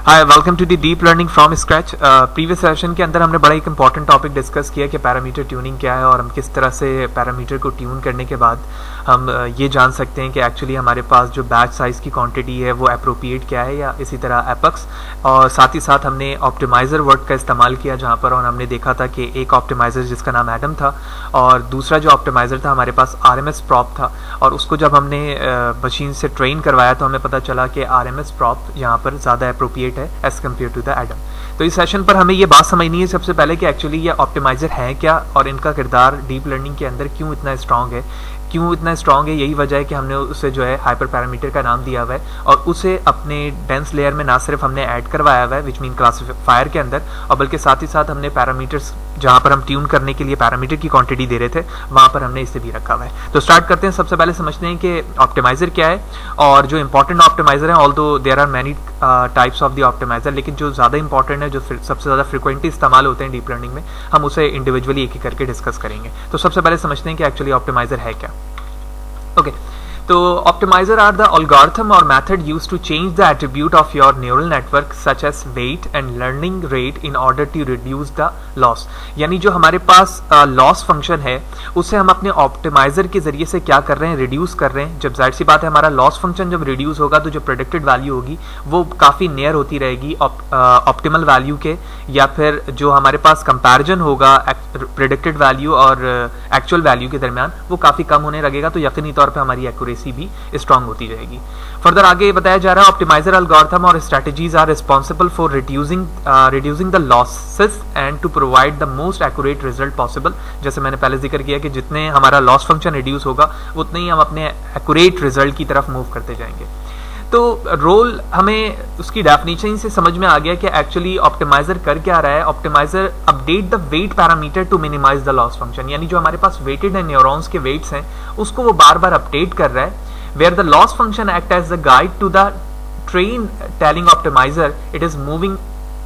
Hi welcome to the deep learning from scratch. Previous session के अंदर हमने बड़ा एक इंपॉर्टेंट टॉपिक डिस्कस किया कि पैरामीटर ट्यूनिंग क्या है और हम किस तरह से पैरामीटर को ट्यून करने के बाद हम ये जान सकते हैं कि एक्चुअली हमारे पास जो बैच साइज़ की क्वांटिटी है वो अप्रोप्रिएट क्या है, या इसी तरह एपक्स। और साथ ही साथ हमने ऑप्टिमाइज़र वर्ड का इस्तेमाल किया जहाँ पर, और हमने देखा था कि एक ऑप्टिमाइज़र जिसका नाम एडम था और दूसरा जो ऑप्टिमाइज़र था हमारे पास RMS प्रॉप था, और उसको जब हमने मशीन से ट्रेन करवाया तो हमें पता चला कि RMS प्रॉप यहाँ पर ज़्यादा अप्रोप्रिएट है as compare to the Adam. तो इस सेशन पर हमें ये बात समझनी है सबसे पहले कि एक्चुअली ये ऑप्टिमाइज़र है क्या और इनका किरदार डीप लर्निंग के अंदर क्यों इतना स्ट्रॉन्ग है। यही वजह है कि हमने उसे जो है हाइपर पैरामीटर का नाम दिया हुआ है और उसे अपने डेंस लेयर में ना सिर्फ हमने ऐड करवाया हुआ है विच मीन क्लासिफायर के अंदर, और बल्कि साथ ही साथ हमने पैरामीटर्स जहाँ पर हम ट्यून करने के लिए पैरामीटर की क्वांटिटी दे रहे थे वहाँ पर हमने इसे भी रखा हुआ है। तो स्टार्ट करते हैं। सबसे पहले समझते हैं कि ऑप्टिमाइज़र क्या है और जो इंपॉर्टेंट ऑप्टिमाइज़र है, although there are many types of the optimizer, लेकिन जो ज़्यादा इंपॉर्टेंट है, जो सबसे ज़्यादा फ्रिक्वेंटली इस्तेमाल होते हैं डीप लर्निंग में, हम उसे इंडिविजुअली एक एक करके डिस्कस करेंगे। तो सबसे पहले समझते हैं कि एक्चुअली ऑप्टिमाइज़र है क्या। Okay, so optimizer are the algorithm or method used to change the attribute of your neural network such as weight and learning rate in order to reduce the loss। यानी जो हमारे पास loss function है उसे हम अपने optimiser के जरिए से क्या कर रहे हैं, रिड्यूस कर रहे हैं। जब जाहिर सी बात है हमारा लॉस फंक्शन जब रिड्यूस होगा तो जो प्रेडिक्टेड वैल्यू होगी वो काफ़ी नियर होती रहेगी ऑप्टिमल वैल्यू के, या फिर जो हमारे पास कंपैरिजन होगा प्रेडिक्टेड वैल्यू और एक्चुअल वैल्यू के दरमियान वो काफ़ी कम होने लगेगा, तो यकीनी तौर पे हमारी एक्यूरेसी भी स्ट्रांग होती जाएगी। फर्दर आगे बताया जा रहा है ऑप्टिमाइजर एल्गोरिथम और strategies are responsible for reducing the losses and to provide the most accurate result possible. जैसे मैंने पहले जिक्र किया कि जितने हमारा लॉस फंक्शन रिड्यूस होगा उतने ही हम अपने एक्यूरेट रिजल्ट की तरफ मूव करते जाएंगे। तो रोल हमें उसकी डेफिनेशन से समझ में आ गया कि एक्चुअली ऑप्टिमाइजर कर क्या रहा है। Optimizer update the weight parameter to minimize the loss function, यानी जो हमारे पास वेटेड एंड न्यूरॉन्स के वेट्स हैं उसको वो बार बार अपडेट कर रहा है। Where the loss function act as the guide to the train telling optimizer it is moving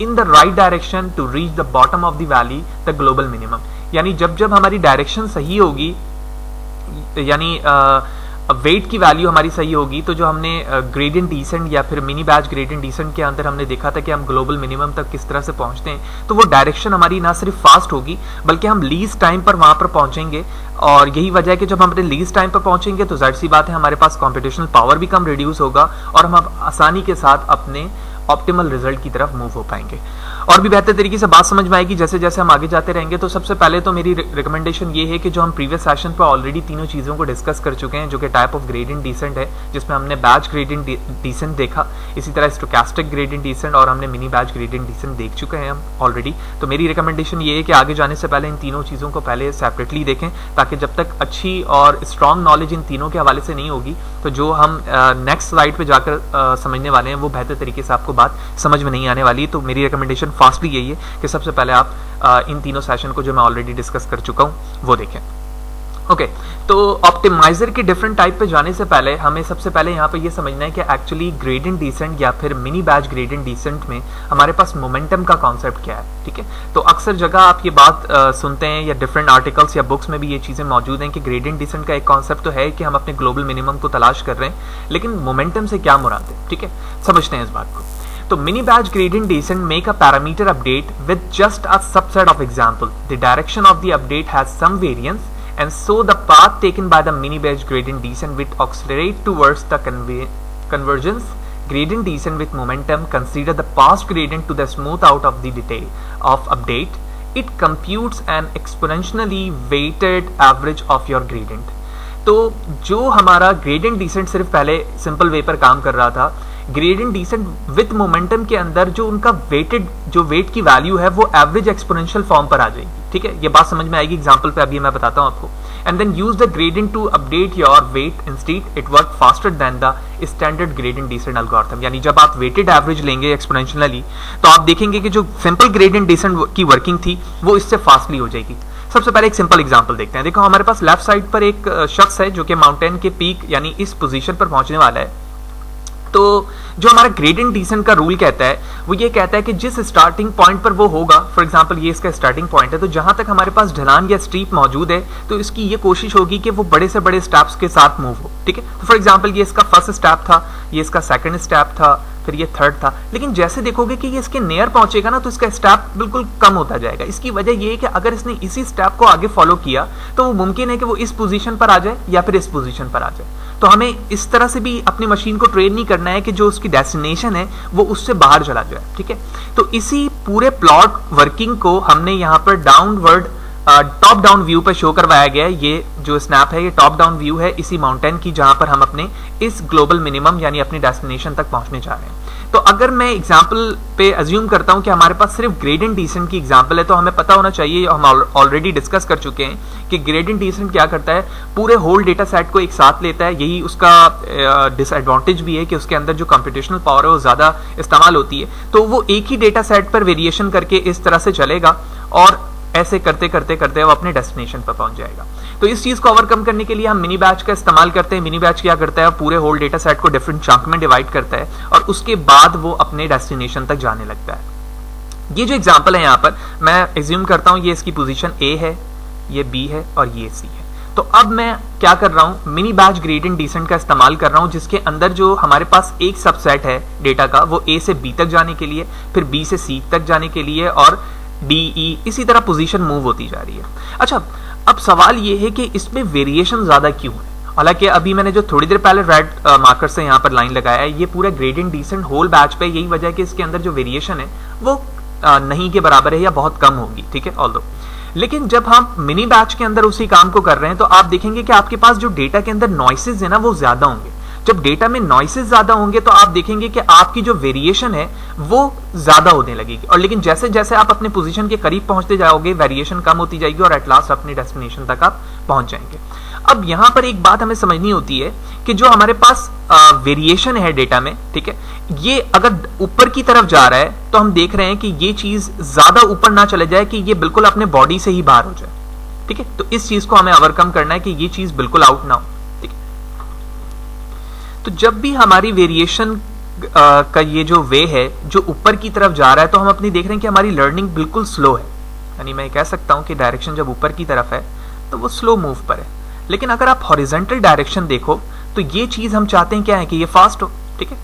in the right direction to reach the bottom of the valley the global minimum. यानी जब जब हमारी direction सही होगी, यानी wait की value हमारी सही होगी, तो जो हमने ग्रेडियंट डिसेंट या फिर मिनी बैच ग्रेडियंट डिसेंट के अंदर हमने देखा था कि हम ग्लोबल मिनिमम तक किस तरह से पहुंचते हैं, तो वो डायरेक्शन हमारी ना सिर्फ फास्ट होगी बल्कि हम लीस्ट टाइम पर वहां पर पहुंचेंगे। और यही वजह है कि जब हम अपने लीस्ट टाइम पर पहुंचेंगे तो जाहिर सी बात है हमारे पास कॉम्पिटिशनल पावर भी कम रिड्यूस होगा और हम आसानी के साथ अपने ऑप्टिमल रिजल्ट की तरफ मूव हो पाएंगे और भी बेहतर तरीके से बात समझ में आएगी जैसे जैसे हम आगे जाते रहेंगे। तो सबसे पहले तो मेरी रिकमेंडेशन ये है कि जो हम प्रीवियस सेशन पर ऑलरेडी तीनों चीज़ों को डिस्कस कर चुके हैं, जो कि टाइप ऑफ ग्रेडियंट डिसेंट है जिसमें हमने बैच ग्रेडियंट डिसेंट देखा, इसी तरह स्टोकेस्टिक ग्रेडियंट डिसेंट और हमने मिनी बैच ग्रेडियंट डिसेंट देख चुके हैं हम ऑलरेडी। तो मेरी रिकमेंडेशन ये है कि आगे जाने से पहले इन तीनों चीज़ों को पहले सेपरेटली देखें, ताकि जब तक अच्छी और स्ट्रॉन्ग नॉलेज इन तीनों के हवाले से नहीं होगी तो जो हम नेक्स्ट स्लाइड पर जाकर समझने वाले हैं वो बेहतर तरीके से आपको बात समझ में नहीं आने वाली। तो मेरी रिकमेंडेशन फास्टली यही है कि सबसे पहले आप इन तीनों सेशन को जो मैं ऑलरेडी डिस्कस कर चुका हूं वो देखें। ओके, तो ऑप्टिमाइजर के डिफरेंट टाइप पे जाने से पहले हमें सबसे पहले यहाँ पे ये समझना है कि एक्चुअली ग्रेडियंट डिसेंट या फिर मिनी बैच ग्रेडियंट डिसेंट में हमारे पास मोमेंटम का कॉन्सेप्ट क्या है। ठीक है, तो अक्सर जगह आप ये बात सुनते हैं या डिफरेंट आर्टिकल्स या बुक्स में भी ये चीज़ें मौजूद हैं कि ग्रेडियंट डिसेंट का एक कॉन्सेप्ट तो है कि हम अपने ग्लोबल मिनिमम को तलाश कर रहे हैं, लेकिन मोमेंटम से क्या मुराद है। ठीक है, समझते हैं इस बात को। तो mini batch gradient descent make a parameter update with just a subset of example. The direction of the update has some variance, and so the path taken by the mini batch gradient descent will accelerate towards the convergence. Gradient descent with momentum consider the past gradient to the smooth out of the detail of update. It computes an exponentially weighted average of your gradient. तो जो हमारा gradient descent सिर्फ पहले simple way पर काम कर रहा था, ग्रेडियंट डिसेंट विथ मोमेंटम के अंदर जो उनका वेटेड जो वेट की वैल्यू है वो एवरेज एक्सपोनेंशियल फॉर्म पर आ जाएगी। ठीक है, ये बात समझ में आएगी एग्जांपल पे अभी मैं बताता हूं आपको। And then use the gradient to update your weight instead it work faster than the standard gradient descent algorithm. यानी जब आप वेटेड एवरेज लेंगे एक्सपोनेंशियली तो आप देखेंगे कि जो सिंपल ग्रेडियंट डिसेंट की वर्किंग थी वो इससे फास्टली हो जाएगी। सबसे पहले एक सिंपल एग्जांपल देखते हैं। देखो हमारे पास लेफ्ट साइड पर एक शख्स है जो कि माउंटेन के पीक यानी इस पोजीशन पर पहुंचने वाला है। तो जो हमारा ग्रेडियंट डिसेंट का रूल कहता है वो ये कहता है कि जिस स्टार्टिंग पॉइंट पर वो होगा, फॉर एग्जांपल ये इसका स्टार्टिंग पॉइंट है, तो जहां तक हमारे पास ढलान या स्टीप मौजूद है तो इसकी ये कोशिश होगी कि वो बड़े से बड़े स्टेप्स के साथ मूव हो। ठीक है, तो फॉर एग्जांपल ये इसका फर्स्ट स्टेप था, ये इसका सेकंड स्टेप था, फिर ये थर्ड था, लेकिन जैसे देखोगे कि ये इसके नियर पहुंचेगा ना तो इसका स्टेप बिल्कुल कम होता जाएगा। इसकी वजह ये है कि अगर इसने इसी स्टेप को आगे फॉलो किया तो वो मुमकिन है कि वो इस पोजीशन पर आ जाए या फिर इस पोजीशन पर आ जाए। तो हमें इस तरह से भी अपनी मशीन को ट्रेन नहीं करना है कि जो उसकी डेस्टिनेशन है वो उससे बाहर चला जाए, ठीक है। तो इसी पूरे प्लॉट वर्किंग को हमने यहाँ पर डाउनवर्ड टॉप डाउन व्यू पर शो करवाया गया है। ये जो स्नैप है ये टॉप डाउन व्यू है इसी माउंटेन की, जहां पर हम अपने इस ग्लोबल मिनिमम यानी अपनी डेस्टिनेशन तक पहुंचने जा रहे हैं। तो अगर मैं एग्जांपल पे अज्यूम करता हूं कि हमारे पास सिर्फ ग्रेडियंट डिसेंट की एग्जांपल है, तो हमें पता होना चाहिए, हम ऑलरेडी डिस्कस कर चुके हैं कि ग्रेडियंट डिसेंट क्या करता है, पूरे होल डेटा सेट को एक साथ लेता है। यही उसका डिसएडवांटेज भी है कि उसके अंदर जो कंप्यूटेशनल पावर है वो ज्यादा इस्तेमाल होती है। तो वो एक ही डेटा सेट पर वेरिएशन करके इस तरह से चलेगा और ऐसे करते करते करते वो अपने डेस्टिनेशन पर पहुंच जाएगा। तो इस चीज को ओवरकम करने के लिए हम मिनी बैच का इस्तेमाल करते हैं। मिनी बैच क्या करता है, पूरे होल डेटा सेट को डिफरेंट चंक में डिवाइड करता है और उसके बाद वो अपने डेस्टिनेशन तक जाने लगता है। ये जो एग्जांपल है यहाँ पर मैं एज्यूम करता हूँ ये इसकी पोजीशन ए है, ये बी है और ये सी है। तो अब मैं क्या कर रहा हूँ, मिनी बैच ग्रेडियंट डिसेंट का इस्तेमाल कर रहा हूँ, जिसके अंदर जो हमारे पास एक सबसेट है डेटा का वो ए से बी तक जाने के लिए, फिर बी से सी तक जाने के लिए और डी ई, इसी तरह पोजीशन मूव होती जा रही है। अच्छा, अब सवाल ये है कि इसमें वेरिएशन ज्यादा क्यों है। हालांकि अभी मैंने जो थोड़ी देर पहले रेड मार्कर से यहाँ पर लाइन लगाया है, ये पूरा ग्रेडियंट डिसेंट होल बैच पे, यही वजह है कि इसके अंदर जो वेरिएशन है वो नहीं के बराबर है या बहुत कम होगी, ठीक है, ऑल्दो। लेकिन जब हम मिनी बैच के अंदर उसी काम को कर रहे हैं तो आप देखेंगे कि आपके पास जो डेटा के अंदर नॉइसेज है ना वो ज्यादा होंगे। जब डेटा में नॉइसेज ज्यादा होंगे तो आप देखेंगे कि आपकी जो वेरिएशन है वो ज्यादा होने लगेगी, और लेकिन जैसे जैसे आप अपने पोजीशन के करीब पहुंचते जाओगे वेरिएशन कम होती जाएगी और एट लास्ट अपनी डेस्टिनेशन तक आप पहुंच जाएंगे। अब यहां पर एक बात हमें समझनी होती है कि जो हमारे पास वेरिएशन है डेटा में, ठीक है, ये अगर ऊपर की तरफ जा रहा है तो हम देख रहे हैं कि ये चीज ज्यादा ऊपर ना चले जाए कि ये बिल्कुल अपने बॉडी से ही बाहर हो जाए, ठीक है। तो इस चीज को हमें ओवरकम करना है कि ये चीज बिल्कुल आउट ना हो। तो जब भी हमारी वेरिएशन का ये जो वे है जो ऊपर की तरफ जा रहा है तो हम अपनी देख रहे हैं कि हमारी लर्निंग बिल्कुल स्लो है, यानी मैं कह सकता हूं कि डायरेक्शन जब ऊपर की तरफ है तो वो स्लो मूव पर है। लेकिन अगर आप हॉरिजॉन्टल डायरेक्शन देखो तो ये चीज हम चाहते हैं क्या है कि ये फास्ट हो, ठीक है।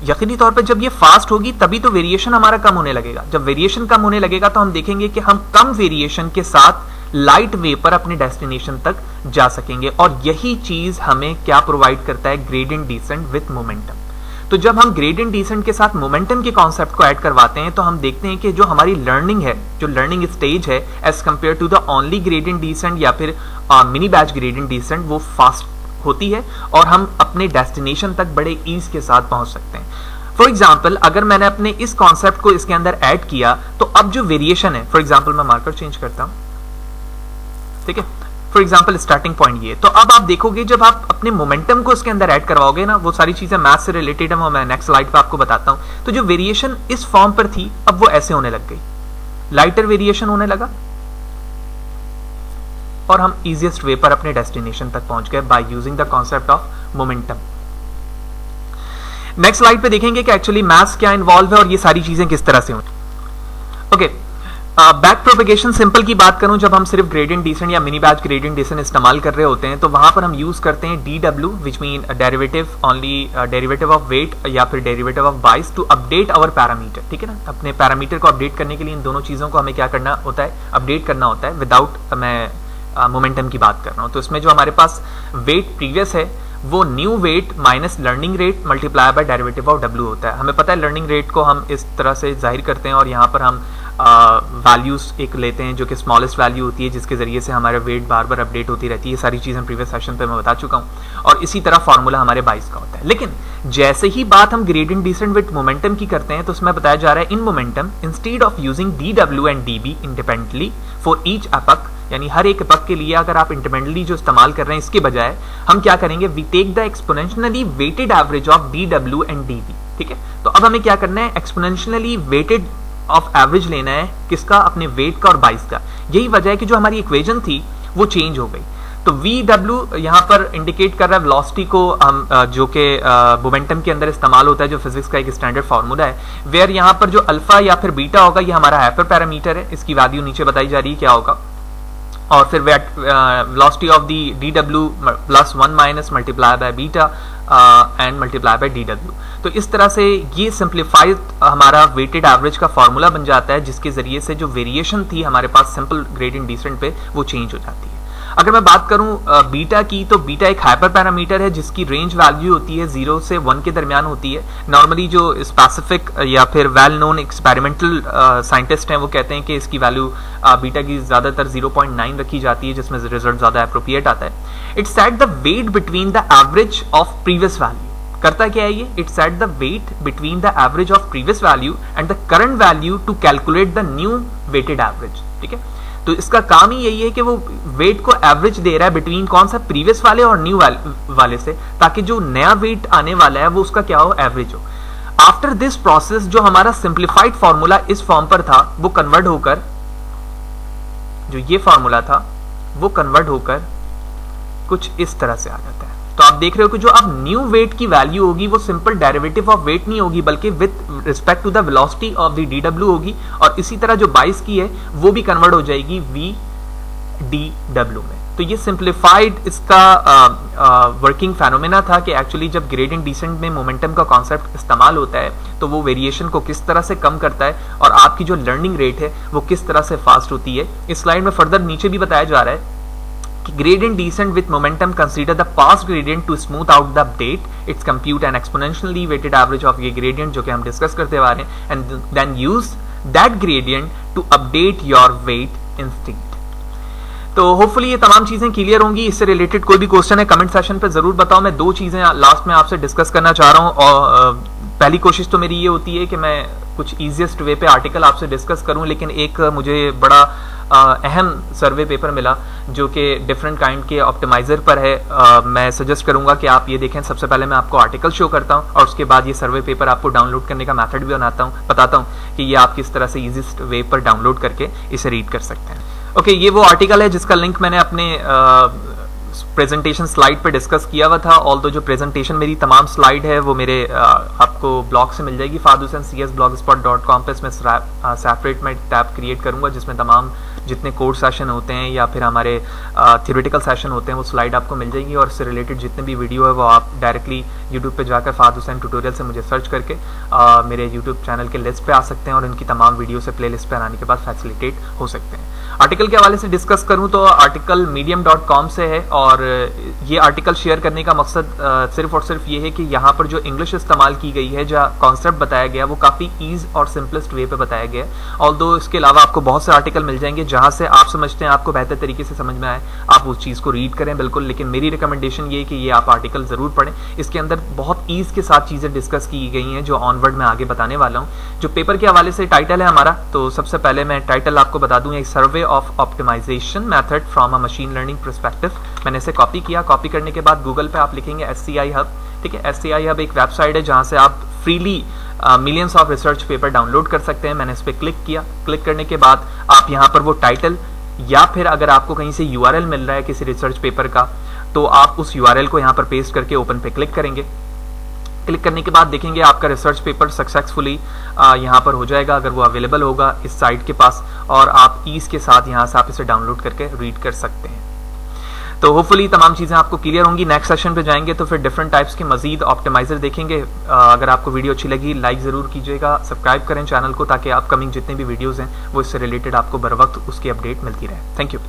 यकीनी तौर पर जब ये फास्ट होगी तभी तो वेरिएशन हमारा कम होने लगेगा। जब वेरिएशन कम होने लगेगा तो हम देखेंगे कि हम कम वेरिएशन के साथ लाइट वे पर अपने डेस्टिनेशन तक जा सकेंगे, और यही चीज हमें क्या प्रोवाइड करता है, ग्रेडियंट डिसेंट विद मोमेंटम। तो जब हम ग्रेडियंट डिसेंट के साथ मोमेंटम के कॉन्सेप्ट को ऐड करवाते हैं तो हम देखते हैं कि जो हमारी लर्निंग है, जो लर्निंग स्टेज है as compare to the only gradient descent या फिर मिनी बैच ग्रेडियंट डिसेंट, वो फास्ट होती है और हम अपने डेस्टिनेशन तक बड़े ईज के साथ पहुंच सकते हैं। फॉर एग्जाम्पल अगर मैंने अपने इस कॉन्सेप्ट को इसके अंदर ऐड किया तो अब जो वेरिएशन है, फॉर एग्जाम्पल मैं मार्कर चेंज करता हूं, ठीक है, फॉर एग्जाम्पल स्टार्टिंग पॉइंट ये, तो अब आप देखोगे जब आप अपने मोमेंटम को इसके अंदर ऐड करवाओगे ना, वो सारी चीजें मैथ से रिलेटेड है, वो मैं नेक्स्ट स्लाइड पे आपको बताता हूं। तो जो वेरिएशन इस फॉर्म पर थी अब वो ऐसे होने लग गई, लाइटर वेरिएशन होने लगा और हम इजीएस्ट वे पर अपने डेस्टिनेशन तक पहुंच गए by using the concept of momentum. Next slide पे देखेंगे कि एक्चुअली मैथ्स क्या इन्वॉल्व है और ये सारी चीजें किस तरह से होंगी। ओके, बैक प्रोपेगेशन सिंपल की बात करूं, जब हम सिर्फ ग्रेडियंट डिसेंट या मिनी बैच ग्रेडियंट डिसेंट इस्तेमाल कर रहे होते हैं तो वहां पर हम यूज करते हैं DW which mean derivative only, derivative of weight या फिर derivative of bias to update our parameter, ठीक है ना। अपने पैरामीटर को अपडेट करने के लिए इन दोनों चीजों को हमें क्या करना होता है, अपडेट करना होता है, विदाउट मैं मोमेंटम की बात कर रहा हूं। तो इसमें जो हमारे पास वेट प्रीवियस है वो new wait minus learning rate multiply by derivative of W होता है। हमें पता है लर्निंग रेट को हम इस तरह से जाहिर करते हैं और यहाँ पर हम वैल्यूज एक लेते हैं जो कि स्मॉलेस्ट वैल्यू होती है, जिसके जरिए से हमारा वेट बार बार अपडेट होती रहती है। सारी चीजें प्रीवियस सेशन पे मैं बता चुका हूं और इसी तरह फॉर्मूला हमारे 22 का होता है। लेकिन जैसे ही बात हम ग्रेडियंट डिसेंट विद मोमेंटम की करते हैं तो उसमें बताया जा रहा है in momentum instead of using DW and DB independently for each epoch, यानी हर एक एपक के लिए अगर आप इंडिपेंडेंटली जो इस्तेमाल कर रहे हैं इसके बजाय हम क्या करेंगे, we take the exponentially weighted average of DW and DB, ठीक है। तो अब हमें क्या करना है, एक्सपोनेंशियली वेटेड ऑफ एवरेज लेना है, किसका, अपने वेट का और 22 का। यही वजह है कि जो हमारी इक्वेशन थी वो चेंज हो गई। तो VW यहाँ पर इंडिकेट कर रहा है वेलोसिटी को, हम जो कि मोमेंटम के अंदर इस्तेमाल होता है, जो फिजिक्स का एक स्टैंडर्ड फार्मूला है, वेयर यहाँ पर जो अल्फा या फिर बीटा होगा ये हमारा हाइपर पैरामीटर है, इसकी वैल्यू नीचे बताई जा रही है क्या होगा, और फिर velocity of the dw plus 1 minus multiply by beta and multiply by dw। तो इस तरह से ये सिंप्लीफाइड हमारा वेटेड एवरेज का फॉर्मूला बन जाता है, जिसके जरिए से जो वेरिएशन थी हमारे पास सिंपल ग्रेडियंट डिसेंट पे वो चेंज हो जाती है। अगर मैं बात करूं बीटा की, तो बीटा एक हाइपर पैरामीटर है जिसकी रेंज वैल्यू होती है 0 से 1 के दरमियान होती है। नॉर्मली जो स्पेसिफिक या फिर वेल नोन एक्सपेरिमेंटल साइंटिस्ट हैं वो कहते हैं कि इसकी वैल्यू बीटा की ज्यादातर 0.9 रखी जाती है, जिसमें रिजल्ट ज्यादा अप्रोप्रिएट आता है। It's at the weight between the average of previous value. करता क्या है ये? It's at the weight between the average of previous value and the current value to calculate the new weighted average. ठीक है, तो इसका काम ही यही है कि वो वेट को एवरेज दे रहा है बिटवीन कौन सा, प्रीवियस वाले और न्यू वाले से, ताकि जो नया वेट आने वाला है वो उसका क्या हो, एवरेज हो। आफ्टर दिस प्रोसेस जो हमारा सिंप्लीफाइड फॉर्मूला इस फॉर्म पर था वो कन्वर्ट होकर, जो ये फॉर्मूला था वो कन्वर्ट होकर कुछ इस तरह से आ जाता है। तो आप देख रहे हो कि जो अब न्यू वेट की वैल्यू होगी वो सिंपल डेरिवेटिव ऑफ वेट नहीं होगी, बल्कि with respect to the velocity of the dw होगी, और इसी तरह जो 22 की है वो भी कन्वर्ट हो जाएगी vdw में। तो ये सिंप्लीफाइड इसका वर्किंग फेनोमेना था कि एक्चुअली जब ग्रेडियंट डिसेंट में मोमेंटम का कॉन्सेप्ट इस्तेमाल होता है तो वो वेरिएशन को किस तरह से कम करता है और आपकी जो लर्निंग रेट है वो किस तरह से फास्ट होती है। इस स्लाइड में फर्दर नीचे भी बताया जा रहा है कि gradient descent with momentum consider the past gradient to smooth out the update, its compute an exponentially weighted average of ये gradient जो कि हम डिस्कस करते आ रहे हैं, and then use that gradient to update your weight instinct। तो hopefully ये तमाम चीजें क्लियर होंगी। इससे रिलेटेड कोई भी क्वेश्चन है कमेंट सेशन पे जरूर बताओ। मैं 2 चीजें लास्ट में आपसे डिस्कस करना चाह रहा हूँ, और पहली कोशिश तो मेरी ये होती है कि मैं कुछ इजीएस्ट वे पे आर्टिकल आपसे डिस्कस करूं, लेकिन एक मुझे बड़ा अहम सर्वे पेपर मिला जो कि डिफरेंट काइंड के ऑप्टिमाइजर पर है। मैं सजेस्ट करूंगा कि आप ये देखें। सबसे पहले मैं आपको आर्टिकल शो करता हूं और उसके बाद ये सर्वे पेपर आपको डाउनलोड करने का मेथड भी बताता हूं कि ये आप किस तरह से इजीएस्ट वे पर डाउनलोड करके इसे रीड कर सकते हैं। ओके, ये वो आर्टिकल है जिसका लिंक मैंने अपने प्रेजेंटेशन स्लाइड पे डिस्कस किया हुआ था। ऑल्दो जो प्रेजेंटेशन मेरी तमाम स्लाइड है वो मेरे आपको ब्लॉग से मिल जाएगी fahdusencs.blogspot.com पे। इसमें सेपरेट मैं टैब क्रिएट करूंगा जिसमें तमाम जितने कोर्स सेशन होते हैं या फिर हमारे थ्योरेटिकल सेशन होते हैं वो स्लाइड आपको मिल जाएगी, और इससे रिलेटेड जितने भी वीडियो है वो आप डायरेक्टली यूट्यूब पे जाकर फाहद हुसैन ट्यूटोरियल से मुझे सर्च करके मेरे यूट्यूब चैनल के लिस्ट पे आ सकते हैं और उनकी तमाम वीडियो से प्ले लिस्ट पे आने के बाद फैसिलिटेट हो सकते हैं। आर्टिकल के हवाले से डिस्कस करूं तो आर्टिकल medium.com से है, और ये आर्टिकल शेयर करने का मकसद सिर्फ और सिर्फ ये है कि यहाँ पर जो इंग्लिश इस्तेमाल की गई है, जो कॉन्सेप्ट बताया गया वो काफ़ी ईज और सिंपलेस्ट वे पे बताया गया है। ऑल्दो इसके अलावा आपको बहुत से आर्टिकल मिल जाएंगे जहाँ से आप समझते हैं आपको बेहतर तरीके से समझ में आए, आप उस चीज़ को रीड करें बिल्कुल। लेकिन मेरी रिकमेंडेशन ये है कि ये आप आर्टिकल ज़रूर पढ़ें। इसके अंदर बहुत ईज के साथ चीज़ें डिस्कस की गई हैं जो ऑनवर्ड में आगे बताने वाला हूँ। जो पेपर के हवाले से टाइटल है हमारा, तो सबसे पहले मैं टाइटल आपको बता दूँ, एक survey of optimization method from a machine learning perspective. मैंने इसे कॉपी किया। कॉपी करने के बाद गूगल पे आप लिखेंगे SCI हब। ठीक है, SCI हब एक वेबसाइट है जहाँ से आप freely millions of research paper download कर सकते हैं। मैंने इस पर क्लिक किया। क्लिक करने के बाद आप यहाँ पर वो टाइटल, या फिर अगर आपको कहीं से URL मिल रहा है किसी रिसर्च पेपर का, तो आप उस URL को यहाँ पर पेस्ट करके ओपन पे क्लिक करेंगे। क्लिक करने के बाद देखेंगे आपका रिसर्च पेपर सक्सेसफुली यहाँ पर हो जाएगा अगर वो अवेलेबल होगा इस साइट के पास, और आप ईज के साथ यहाँ से आप इसे डाउनलोड करके रीड कर सकते हैं। तो होपफुली तमाम चीज़ें आपको क्लियर होंगी। नेक्स्ट सेशन पे जाएंगे तो फिर डिफरेंट टाइप्स के मजीद ऑप्टिमाइजर देखेंगे। अगर आपको वीडियो अच्छी लगी लाइक ज़रूर कीजिएगा, सब्सक्राइब करें चैनल को ताकि अपकमिंग जितने भी वीडियोज़ हैं वो इससे रिलेटेड आपको बर वक्त उसकी अपडेट मिलती रहे। Thank you.